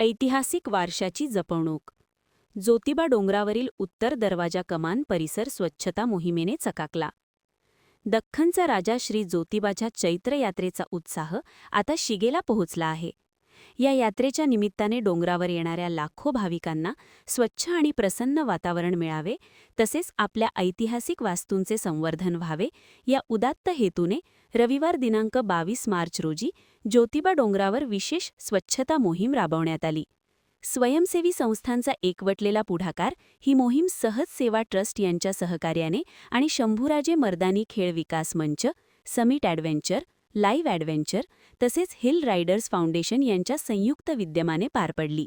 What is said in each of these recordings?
ऐतिहासिक वारशाची जपणूक. ज्योतिबा डोंगरावरील उत्तर दरवाजा कमान परिसर स्वच्छता मोहिमेने चकाकला. दख्खनचा राजा श्री ज्योतिबाच्या चैत्र यात्रेचा उत्साह आता शिगेला पोहोचला आहे. या यात्रेच्या निमित्ताने डोंगरावर येणाऱ्या लाखो भाविकांना स्वच्छ आणि प्रसन्न वातावरण मिळावे, तसेच आपल्या ऐतिहासिक वास्तूंचे संवर्धन व्हावे, या उदात्त हेतूने रविवार दिनांक 22 मार्च रोजी ज्योतिबा डोंगरावर विशेष स्वच्छता मोहीम राबवण्यात आली. स्वयंसेवी संस्थांचा एकवटलेला पुढाकार ही मोहीम सहज सेवा ट्रस्ट यांच्या सहकार्याने आणि शंभूराजे मर्दानी खेळ विकास मंच, समिट ॲडव्हेंचर, लाईव्ह ॲडव्हेंचर तसेच हिल रायडर्स फाउंडेशन यांच्या संयुक्त विद्यमाने पार पडली.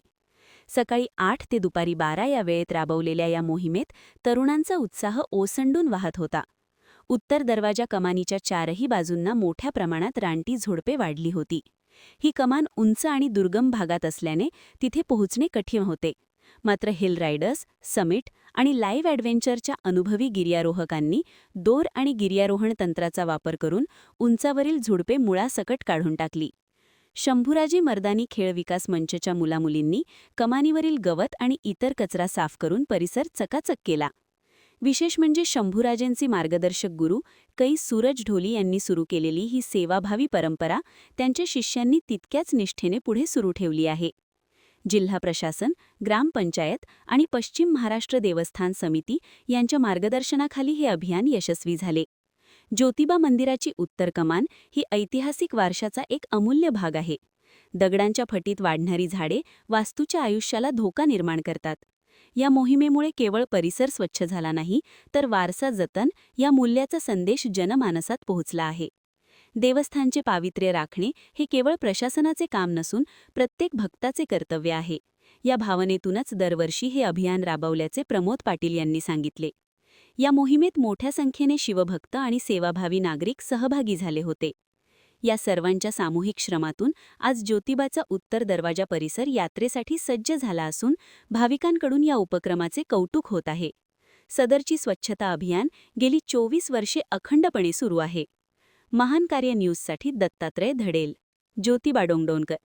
सकाळी 8 ते दुपारी 12 या वेळेत राबवलेल्या या मोहिमेत तरुणांचा उत्साह ओसंडून वाहत होता. उत्तर दरवाजा कमानीच्या चारही बाजूंना मोठ्या प्रमाणात रानटी झुडपे वाढली होती. ही कमान उंच आणि दुर्गम भागात असल्याने तिथे पोहोचणे कठीण होते. मात्र हिल रायडर्स, समिट आणि लाईव्ह ॲडव्हेंचरच्या अनुभवी गिर्यारोहकांनी दोर आणि गिर्यारोहण तंत्राचा वापर करून उंचावरील झुडपे मुळासकट काढून टाकली. शंभूराजे मर्दानी खेळ विकास मंचच्या मुलामुलींनी कमानीवरील गवत आणि इतर कचरा साफ करून परिसर चकाचक केला. विशेष म्हणजे शंभूराजेंचे मार्गदर्शक गुरु कै सूरज ढोली यांनी सुरू केलेली ही सेवाभावी परंपरा त्यांच्या शिष्यांनी तितक्याच निष्ठेने पुढे सुरू ठेवली आहे. जिल्हा प्रशासन, ग्रामपंचायत आणि पश्चिम महाराष्ट्र देवस्थान समिती यांच्या मार्गदर्शनाखाली हे अभियान यशस्वी झाले. ज्योतिबा मंदिराची उत्तर कमान ही ऐतिहासिक वारशाचा एक अमूल्य भाग आहे. दगडांच्या फटीत वाढणारी झाडे वास्तूच्या आयुष्याला धोका निर्माण करतात. या मोहिमेमुळे केवळ परिसर स्वच्छ झाला नाही, तर वारसा जतन या मूल्याचा संदेश जनमानसात पोहोचला आहे. देवस्थानचे पावित्र्य राखणे हे केवळ प्रशासनाचे काम नसून प्रत्येक भक्ताचे कर्तव्य आहे. या भावनेतूनच दरवर्षी हे अभियान राबवल्याचे प्रमोद पाटील यांनी सांगितले. या मोहिमेत मोठ्या संख्येने शिवभक्त आणि सेवाभावी नागरिक सहभागी झाले होते. या सर्वांच्या सामूहिक श्रमातून आज ज्योतिबाचा उत्तर दरवाजा परिसर यात्रेसाठी सज्ज झाला असून भाविकांकडून या उपक्रमाचे कौतुक होत आहे. सदरची स्वच्छता अभियान गेली 24 वर्षे अखंडपणे सुरू आहे. महान कार्य न्यूजसाठी दत्तात्रय धडेल, ज्योतिबा डोंगरकर.